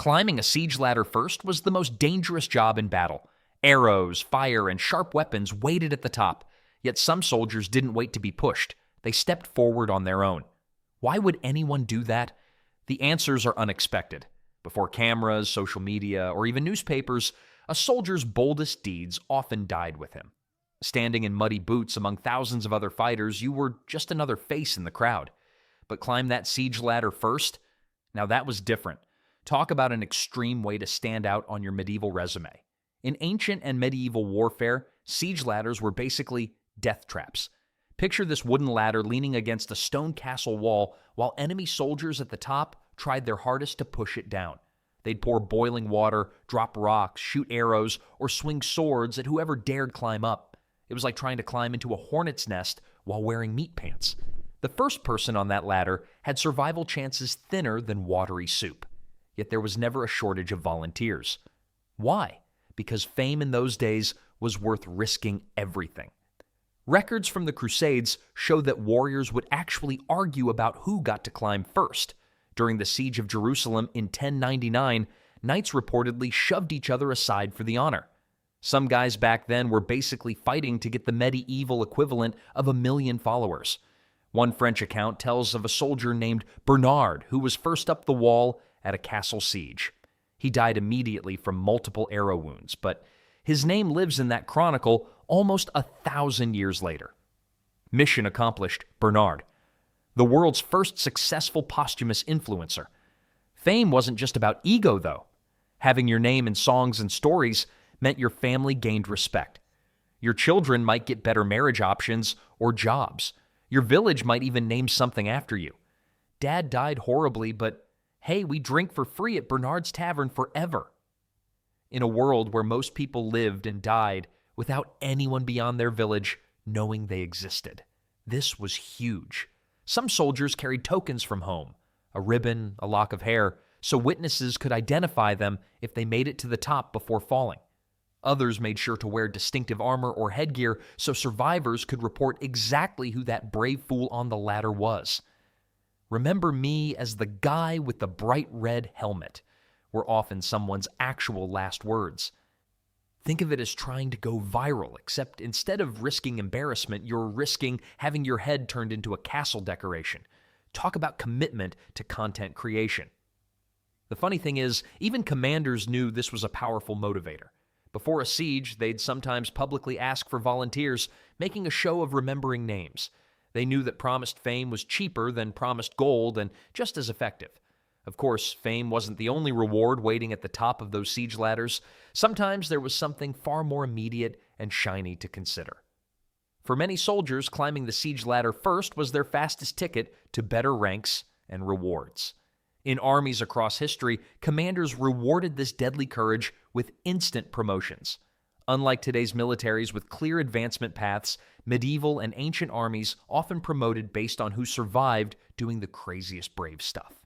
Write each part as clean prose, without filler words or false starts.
Climbing a siege ladder first was the most dangerous job in battle. Arrows, fire, and sharp weapons waited at the top, yet some soldiers didn't wait to be pushed. They stepped forward on their own. Why would anyone do that? The answers are unexpected. Before cameras, social media, or even newspapers, a soldier's boldest deeds often died with him. Standing in muddy boots among thousands of other fighters, you were just another face in the crowd. But climb that siege ladder first? Now that was different. Talk about an extreme way to stand out on your medieval resume. In ancient and medieval warfare, siege ladders were basically death traps. Picture this wooden ladder leaning against a stone castle wall while enemy soldiers at the top tried their hardest to push it down. They'd pour boiling water, drop rocks, shoot arrows, or swing swords at whoever dared climb up. It was like trying to climb into a hornet's nest while wearing meat pants. The first person on that ladder had survival chances thinner than watery soup. Yet there was never a shortage of volunteers. Why? Because fame in those days was worth risking everything. Records from the Crusades show that warriors would actually argue about who got to climb first. During the siege of Jerusalem in 1099, knights reportedly shoved each other aside for the honor. Some guys back then were basically fighting to get the medieval equivalent of 1 million followers. One French account tells of a soldier named Bernard who was first up the wall at a castle siege. He died immediately from multiple arrow wounds, but his name lives in that chronicle almost 1,000 years later. Mission accomplished, Bernard. The world's first successful posthumous influencer. Fame wasn't just about ego, though. Having your name in songs and stories meant your family gained respect. Your children might get better marriage options or jobs. Your village might even name something after you. Dad died horribly, but hey, we drink for free at Bernard's Tavern forever. In a world where most people lived and died without anyone beyond their village knowing they existed, this was huge. Some soldiers carried tokens from home, a ribbon, a lock of hair, so witnesses could identify them if they made it to the top before falling. Others made sure to wear distinctive armor or headgear so survivors could report exactly who that brave fool on the ladder was. "Remember me as the guy with the bright red helmet," were often someone's actual last words. Think of it as trying to go viral, except instead of risking embarrassment, you're risking having your head turned into a castle decoration. Talk about commitment to content creation. The funny thing is, even commanders knew this was a powerful motivator. Before a siege, they'd sometimes publicly ask for volunteers, making a show of remembering names. They knew that promised fame was cheaper than promised gold and just as effective. Of course, fame wasn't the only reward waiting at the top of those siege ladders. Sometimes there was something far more immediate and shiny to consider. For many soldiers, climbing the siege ladder first was their fastest ticket to better ranks and rewards. In armies across history, commanders rewarded this deadly courage with instant promotions. Unlike today's militaries with clear advancement paths, medieval and ancient armies often promoted based on who survived doing the craziest brave stuff.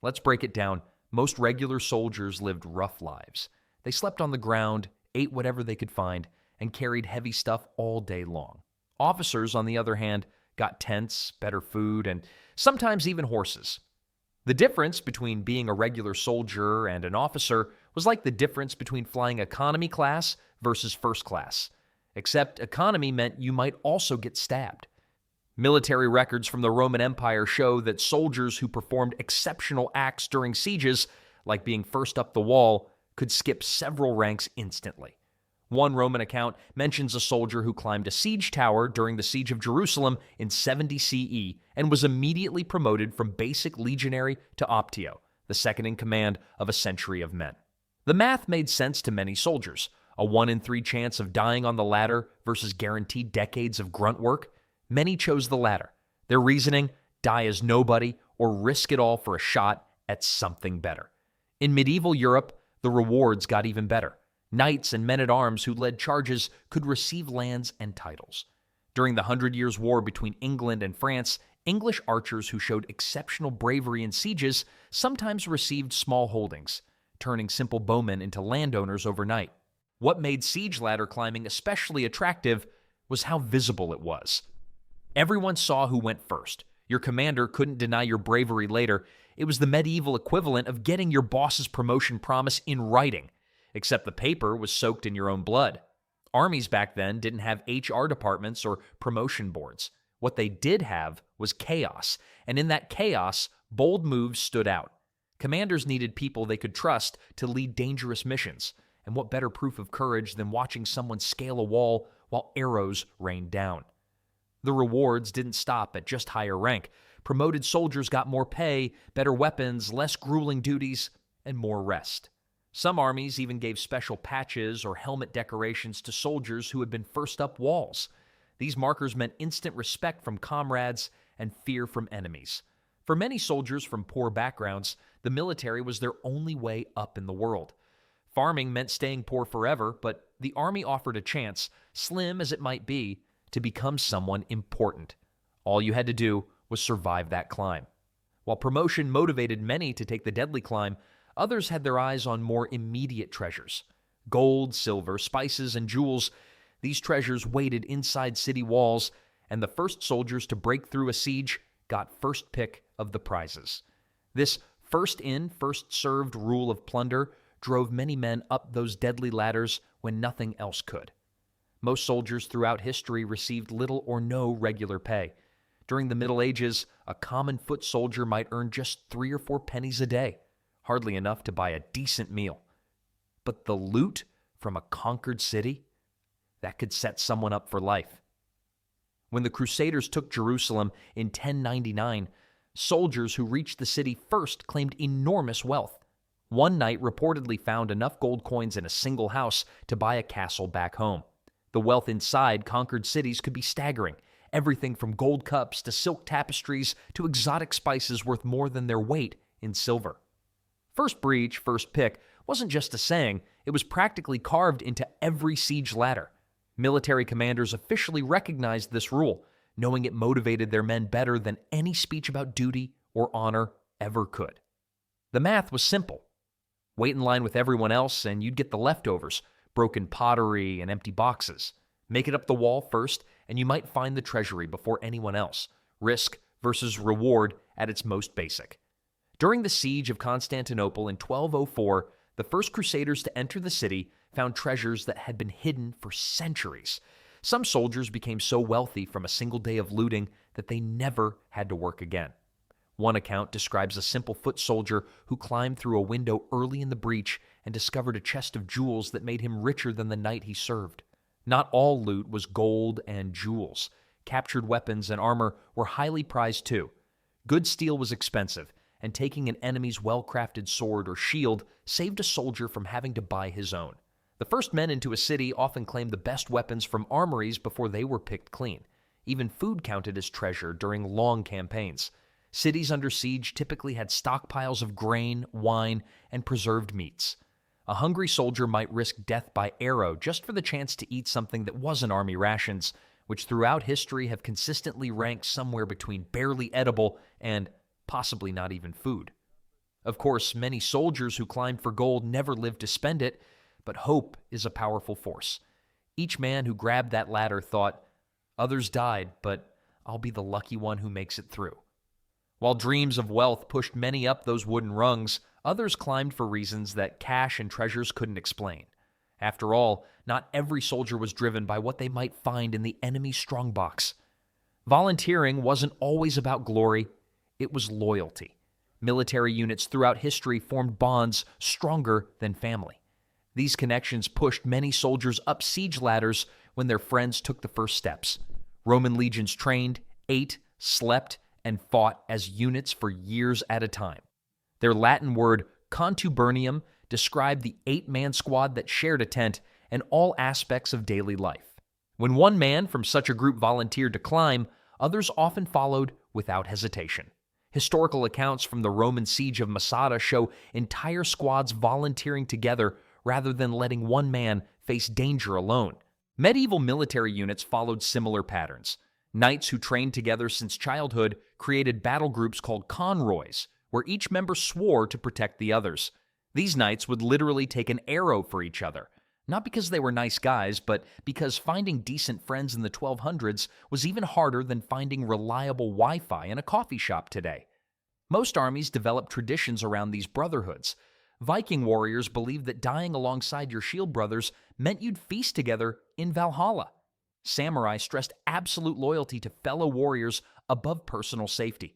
Let's break it down. Most regular soldiers lived rough lives. They slept on the ground, ate whatever they could find, and carried heavy stuff all day long. Officers, on the other hand, got tents, better food, and sometimes even horses. The difference between being a regular soldier and an officer was like the difference between flying economy class versus first class. Except economy meant you might also get stabbed. Military records from the Roman Empire show that soldiers who performed exceptional acts during sieges, like being first up the wall, could skip several ranks instantly. One Roman account mentions a soldier who climbed a siege tower during the siege of Jerusalem in 70 CE and was immediately promoted from basic legionary to optio, the second in command of a century of men. The math made sense to many soldiers. A 1 in 3 chance of dying on the ladder versus guaranteed decades of grunt work. Many chose the latter. Their reasoning, die as nobody or risk it all for a shot at something better. In medieval Europe, the rewards got even better. Knights and men-at-arms who led charges could receive lands and titles. During the 100 Years' War between England and France, English archers who showed exceptional bravery in sieges sometimes received small holdings, turning simple bowmen into landowners overnight. What made siege ladder climbing especially attractive was how visible it was. Everyone saw who went first. Your commander couldn't deny your bravery later. It was the medieval equivalent of getting your boss's promotion promise in writing, except the paper was soaked in your own blood. Armies back then didn't have HR departments or promotion boards. What they did have was chaos, and in that chaos, bold moves stood out. Commanders needed people they could trust to lead dangerous missions, and what better proof of courage than watching someone scale a wall while arrows rained down? The rewards didn't stop at just higher rank. Promoted soldiers got more pay, better weapons, less grueling duties, and more rest. Some armies even gave special patches or helmet decorations to soldiers who had been first up walls. These markers meant instant respect from comrades and fear from enemies. For many soldiers from poor backgrounds, the military was their only way up in the world. Farming meant staying poor forever, but the army offered a chance, slim as it might be, to become someone important. All you had to do was survive that climb. While promotion motivated many to take the deadly climb, others had their eyes on more immediate treasures. Gold, silver, spices, and jewels. These treasures waited inside city walls, and the first soldiers to break through a siege got first pick of the prizes. This first in, first served rule of plunder drove many men up those deadly ladders when nothing else could. Most soldiers throughout history received little or no regular pay. During the Middle Ages, a common foot soldier might earn just 3 or 4 pennies a day, hardly enough to buy a decent meal. But the loot from a conquered city, that could set someone up for life. When the Crusaders took Jerusalem in 1099, soldiers who reached the city first claimed enormous wealth. One knight reportedly found enough gold coins in a single house to buy a castle back home. The wealth inside conquered cities could be staggering. Everything from gold cups to silk tapestries to exotic spices worth more than their weight in silver. First breach, first pick wasn't just a saying, it was practically carved into every siege ladder. Military commanders officially recognized this rule, knowing it motivated their men better than any speech about duty or honor ever could. The math was simple. Wait in line with everyone else and you'd get the leftovers, broken pottery and empty boxes. Make it up the wall first and you might find the treasury before anyone else. Risk versus reward at its most basic. During the siege of Constantinople in 1204, the first crusaders to enter the city found treasures that had been hidden for centuries. Some soldiers became so wealthy from a single day of looting that they never had to work again. One account describes a simple foot soldier who climbed through a window early in the breach and discovered a chest of jewels that made him richer than the knight he served. Not all loot was gold and jewels. Captured weapons and armor were highly prized too. Good steel was expensive, and taking an enemy's well-crafted sword or shield saved a soldier from having to buy his own. The first men into a city often claimed the best weapons from armories before they were picked clean. Even food counted as treasure during long campaigns. Cities under siege typically had stockpiles of grain, wine, and preserved meats. A hungry soldier might risk death by arrow just for the chance to eat something that wasn't army rations, which throughout history have consistently ranked somewhere between barely edible and possibly not even food. Of course, many soldiers who climbed for gold never lived to spend it, but hope is a powerful force. Each man who grabbed that ladder thought, "Others died, but I'll be the lucky one who makes it through." While dreams of wealth pushed many up those wooden rungs, others climbed for reasons that cash and treasures couldn't explain. After all, not every soldier was driven by what they might find in the enemy's strongbox. Volunteering wasn't always about glory, it was loyalty. Military units throughout history formed bonds stronger than family. These connections pushed many soldiers up siege ladders when their friends took the first steps. Roman legions trained, ate, slept, and fought as units for years at a time. Their Latin word contubernium described the 8-man squad that shared a tent and all aspects of daily life. When one man from such a group volunteered to climb, others often followed without hesitation. Historical accounts from the Roman siege of Masada show entire squads volunteering together rather than letting one man face danger alone. Medieval military units followed similar patterns. Knights who trained together since childhood created battle groups called conroys, where each member swore to protect the others. These knights would literally take an arrow for each other, not because they were nice guys, but because finding decent friends in the 1200s was even harder than finding reliable Wi-Fi in a coffee shop today. Most armies developed traditions around these brotherhoods. Viking warriors believed that dying alongside your shield brothers meant you'd feast together in Valhalla. Samurai stressed absolute loyalty to fellow warriors above personal safety.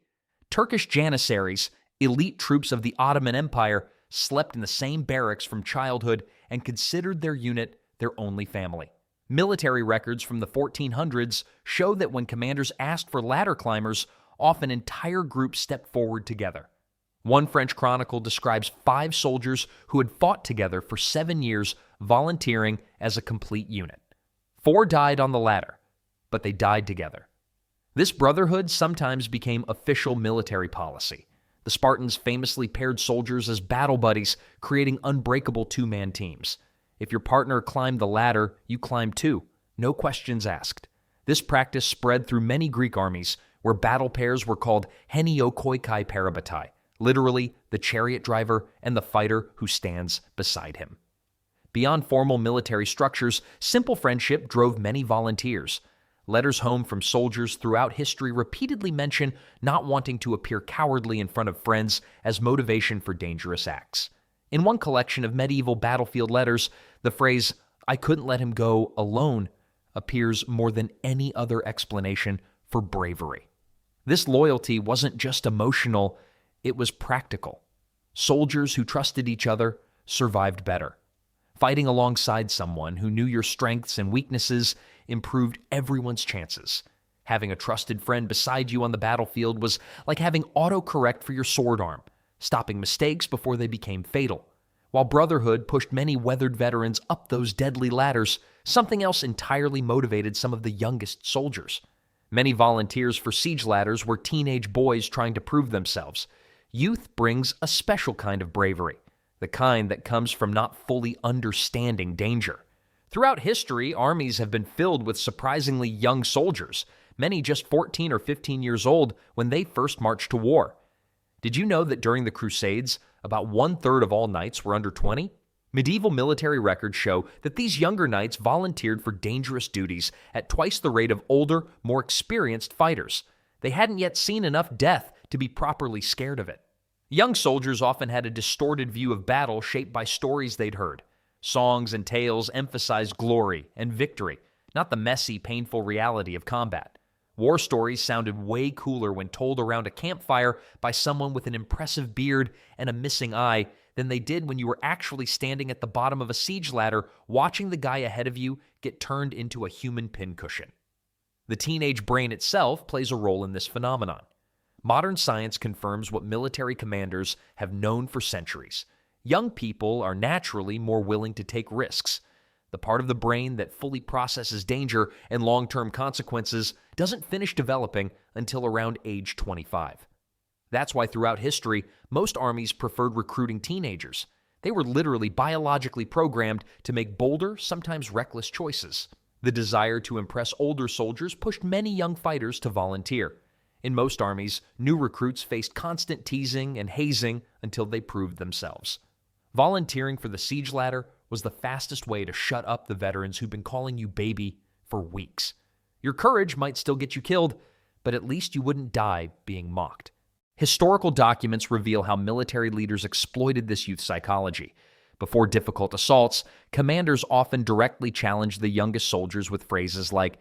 Turkish janissaries, elite troops of the Ottoman Empire, slept in the same barracks from childhood and considered their unit their only family. Military records from the 1400s show that when commanders asked for ladder climbers, often entire groups stepped forward together. One French chronicle describes 5 soldiers who had fought together for 7 years, volunteering as a complete unit. 4 died on the ladder, but they died together. This brotherhood sometimes became official military policy. The Spartans famously paired soldiers as battle buddies, creating unbreakable 2-man teams. If your partner climbed the ladder, you climbed too, no questions asked. This practice spread through many Greek armies, where battle pairs were called heniokoikai parabatai, literally the chariot driver and the fighter who stands beside him. Beyond formal military structures, simple friendship drove many volunteers. Letters home from soldiers throughout history repeatedly mention not wanting to appear cowardly in front of friends as motivation for dangerous acts. In one collection of medieval battlefield letters, the phrase, "I couldn't let him go alone," appears more than any other explanation for bravery. This loyalty wasn't just emotional, it was practical. Soldiers who trusted each other survived better. Fighting alongside someone who knew your strengths and weaknesses improved everyone's chances. Having a trusted friend beside you on the battlefield was like having autocorrect for your sword arm, stopping mistakes before they became fatal. While Brotherhood pushed many weathered veterans up those deadly ladders, something else entirely motivated some of the youngest soldiers. Many volunteers for siege ladders were teenage boys trying to prove themselves. Youth brings a special kind of bravery, the kind that comes from not fully understanding danger. Throughout history, armies have been filled with surprisingly young soldiers, many just 14 or 15 years old when they first marched to war. Did you know that during the Crusades, about 1/3 of all knights were under 20? Medieval military records show that these younger knights volunteered for dangerous duties at twice the rate of older, more experienced fighters. They hadn't yet seen enough death to be properly scared of it. Young soldiers often had a distorted view of battle shaped by stories they'd heard. Songs and tales emphasized glory and victory, not the messy, painful reality of combat. War stories sounded way cooler when told around a campfire by someone with an impressive beard and a missing eye than they did when you were actually standing at the bottom of a siege ladder watching the guy ahead of you get turned into a human pincushion. The teenage brain itself plays a role in this phenomenon. Modern science confirms what military commanders have known for centuries. Young people are naturally more willing to take risks. The part of the brain that fully processes danger and long-term consequences doesn't finish developing until around age 25. That's why throughout history, most armies preferred recruiting teenagers. They were literally biologically programmed to make bolder, sometimes reckless choices. The desire to impress older soldiers pushed many young fighters to volunteer. In most armies, new recruits faced constant teasing and hazing until they proved themselves. Volunteering for the siege ladder was the fastest way to shut up the veterans who'd been calling you baby for weeks. Your courage might still get you killed, but at least you wouldn't die being mocked. Historical documents reveal how military leaders exploited this youth psychology. Before difficult assaults, commanders often directly challenged the youngest soldiers with phrases like,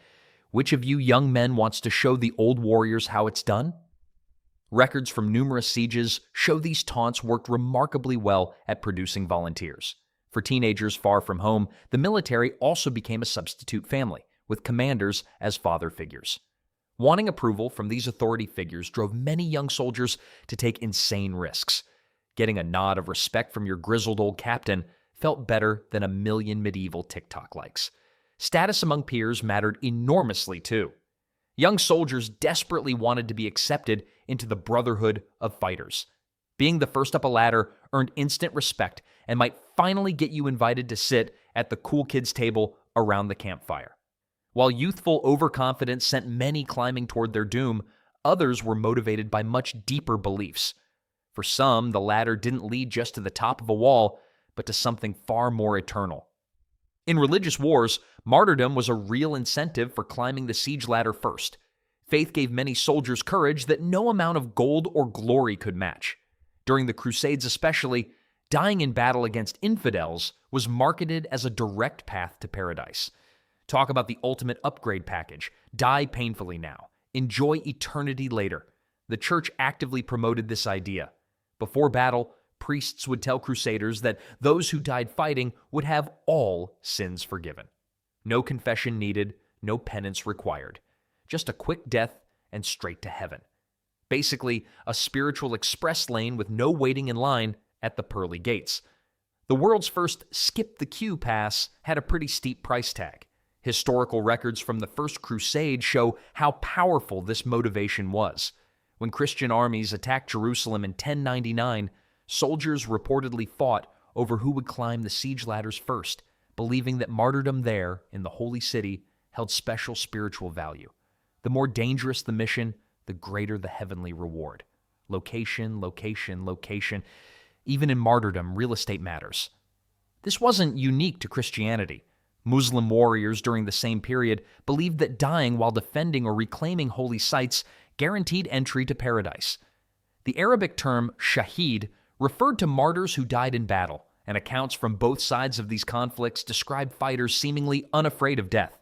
"Which of you young men wants to show the old warriors how it's done?" Records from numerous sieges show these taunts worked remarkably well at producing volunteers. For teenagers far from home, the military also became a substitute family, with commanders as father figures. Wanting approval from these authority figures drove many young soldiers to take insane risks. Getting a nod of respect from your grizzled old captain felt better than a million medieval TikTok likes. Status among peers mattered enormously too. Young soldiers desperately wanted to be accepted into the Brotherhood of Fighters. Being the first up a ladder earned instant respect and might finally get you invited to sit at the cool kids' table around the campfire. While youthful overconfidence sent many climbing toward their doom, others were motivated by much deeper beliefs. For some, the ladder didn't lead just to the top of a wall, but to something far more eternal. In religious wars, martyrdom was a real incentive for climbing the siege ladder first. Faith gave many soldiers courage that no amount of gold or glory could match. During the Crusades especially, dying in battle against infidels was marketed as a direct path to paradise. Talk about the ultimate upgrade package. Die painfully now. Enjoy eternity later. The church actively promoted this idea. Before battle, priests would tell crusaders that those who died fighting would have all sins forgiven. No confession needed, no penance required. Just a quick death and straight to heaven. Basically, a spiritual express lane with no waiting in line at the pearly gates. The world's first skip the queue pass had a pretty steep price tag. Historical records from the First Crusade show how powerful this motivation was. When Christian armies attacked Jerusalem in 1099, soldiers reportedly fought over who would climb the siege ladders first, believing that martyrdom there, in the holy city, held special spiritual value. The more dangerous the mission, the greater the heavenly reward. Location, location, location. Even in martyrdom, real estate matters. This wasn't unique to Christianity. Muslim warriors during the same period believed that dying while defending or reclaiming holy sites guaranteed entry to paradise. The Arabic term shahid referred to martyrs who died in battle, and accounts from both sides of these conflicts describe fighters seemingly unafraid of death.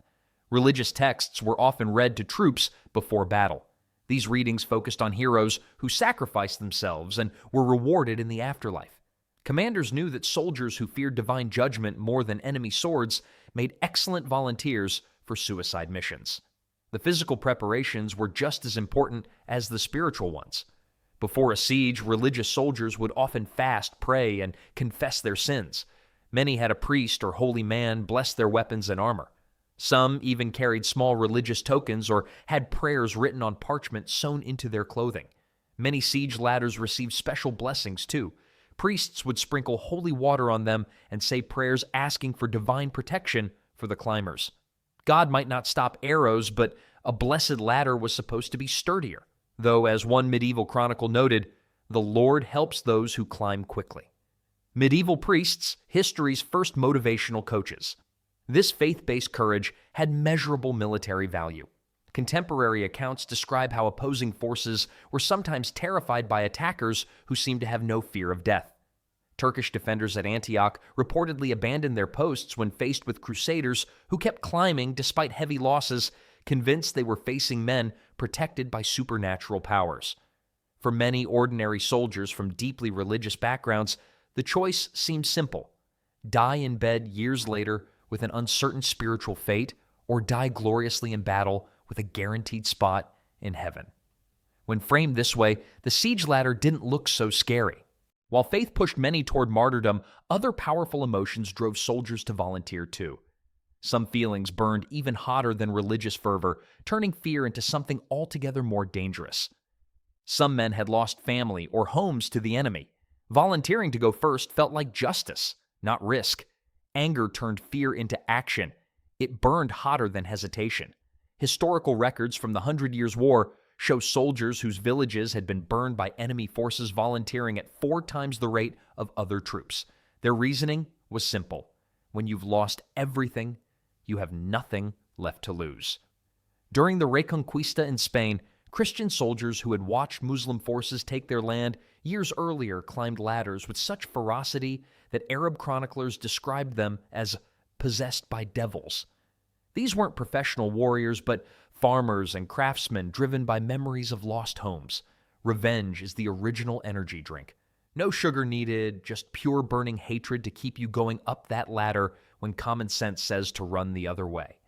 Religious texts were often read to troops before battle. These readings focused on heroes who sacrificed themselves and were rewarded in the afterlife. Commanders knew that soldiers who feared divine judgment more than enemy swords made excellent volunteers for suicide missions. The physical preparations were just as important as the spiritual ones. Before a siege, religious soldiers would often fast, pray, and confess their sins. Many had a priest or holy man bless their weapons and armor. Some even carried small religious tokens or had prayers written on parchment sewn into their clothing. Many siege ladders received special blessings too. Priests would sprinkle holy water on them and say prayers asking for divine protection for the climbers. God might not stop arrows, but a blessed ladder was supposed to be sturdier. Though, as one medieval chronicle noted, the Lord helps those who climb quickly. Medieval priests, history's first motivational coaches. This faith-based courage had measurable military value. Contemporary accounts describe how opposing forces were sometimes terrified by attackers who seemed to have no fear of death. Turkish defenders at Antioch reportedly abandoned their posts when faced with crusaders who kept climbing despite heavy losses, convinced they were facing men protected by supernatural powers. For many ordinary soldiers from deeply religious backgrounds, the choice seemed simple: die in bed years later with an uncertain spiritual fate, or die gloriously in battle with a guaranteed spot in heaven. When framed this way, the siege ladder didn't look so scary. While faith pushed many toward martyrdom, other powerful emotions drove soldiers to volunteer too. Some feelings burned even hotter than religious fervor, turning fear into something altogether more dangerous. Some men had lost family or homes to the enemy. Volunteering to go first felt like justice, not risk. Anger turned fear into action. It burned hotter than hesitation. Historical records from the 100 Years' War show soldiers whose villages had been burned by enemy forces volunteering at 4 times the rate of other troops. Their reasoning was simple: when you've lost everything, you have nothing left to lose. During the Reconquista in Spain, Christian soldiers who had watched Muslim forces take their land years earlier climbed ladders with such ferocity that Arab chroniclers described them as possessed by devils. These weren't professional warriors, but farmers and craftsmen driven by memories of lost homes. Revenge is the original energy drink. No sugar needed, just pure burning hatred to keep you going up that ladder when common sense says to run the other way.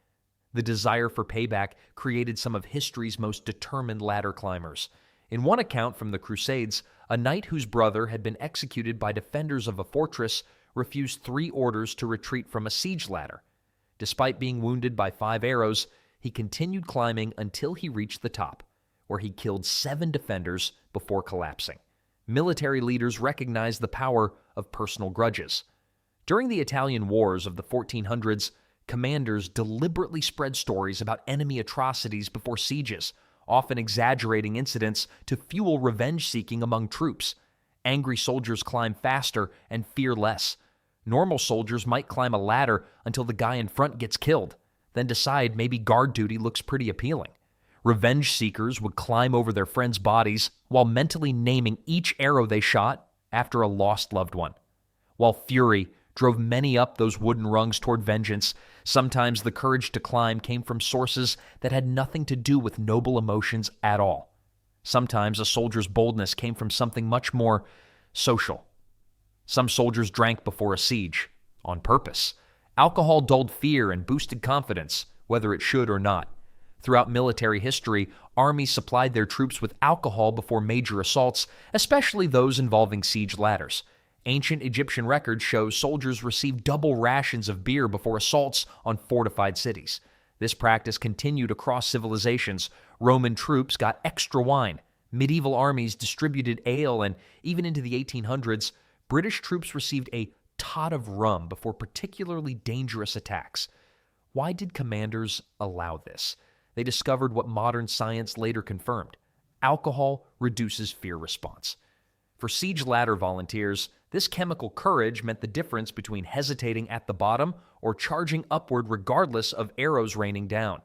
The desire for payback created some of history's most determined ladder climbers. In one account from the Crusades, a knight whose brother had been executed by defenders of a fortress refused 3 orders to retreat from a siege ladder. Despite being wounded by 5 arrows, he continued climbing until he reached the top, where he killed 7 defenders before collapsing. Military leaders recognized the power of personal grudges. During the Italian wars of the 1400s, commanders deliberately spread stories about enemy atrocities before sieges, often exaggerating incidents to fuel revenge-seeking among troops. Angry soldiers climb faster and fear less. Normal soldiers might climb a ladder until the guy in front gets killed, then decide maybe guard duty looks pretty appealing. Revenge seekers would climb over their friends' bodies while mentally naming each arrow they shot after a lost loved one. While fury drove many up those wooden rungs toward vengeance, sometimes the courage to climb came from sources that had nothing to do with noble emotions at all. Sometimes a soldier's boldness came from something much more social. Some soldiers drank before a siege, on purpose. Alcohol dulled fear and boosted confidence, whether it should or not. Throughout military history, armies supplied their troops with alcohol before major assaults, especially those involving siege ladders. Ancient Egyptian records show soldiers received double rations of beer before assaults on fortified cities. This practice continued across civilizations. Roman troops got extra wine. Medieval armies distributed ale, and even into the 1800s, British troops received a tot of rum before particularly dangerous attacks. Why did commanders allow this? They discovered what modern science later confirmed. Alcohol reduces fear response. For siege ladder volunteers, this chemical courage meant the difference between hesitating at the bottom or charging upward regardless of arrows raining down.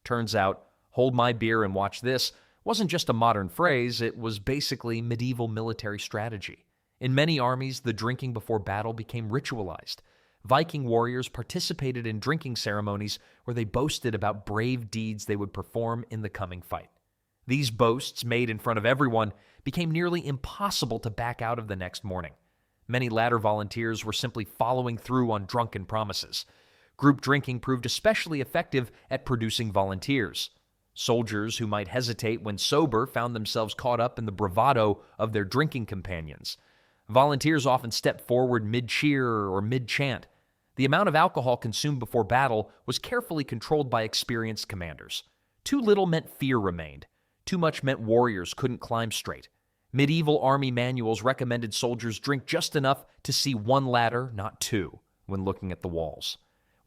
Turns out, "hold my beer and watch this" wasn't just a modern phrase, it was basically medieval military strategy. In many armies, the drinking before battle became ritualized. Viking warriors participated in drinking ceremonies where they boasted about brave deeds they would perform in the coming fight. These boasts, made in front of everyone, became nearly impossible to back out of the next morning. Many ladder volunteers were simply following through on drunken promises. Group drinking proved especially effective at producing volunteers. Soldiers who might hesitate when sober found themselves caught up in the bravado of their drinking companions. Volunteers often stepped forward mid-cheer or mid-chant. The amount of alcohol consumed before battle was carefully controlled by experienced commanders. Too little meant fear remained. Too much meant warriors couldn't climb straight. Medieval army manuals recommended soldiers drink just enough to see one ladder, not two, when looking at the walls.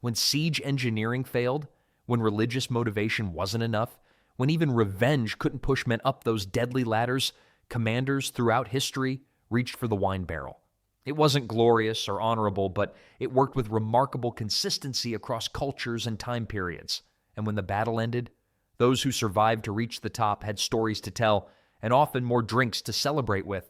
When siege engineering failed, when religious motivation wasn't enough, when even revenge couldn't push men up those deadly ladders, commanders throughout history reached for the wine barrel. It wasn't glorious or honorable, but it worked with remarkable consistency across cultures and time periods. And when the battle ended, those who survived to reach the top had stories to tell, and often more drinks to celebrate with.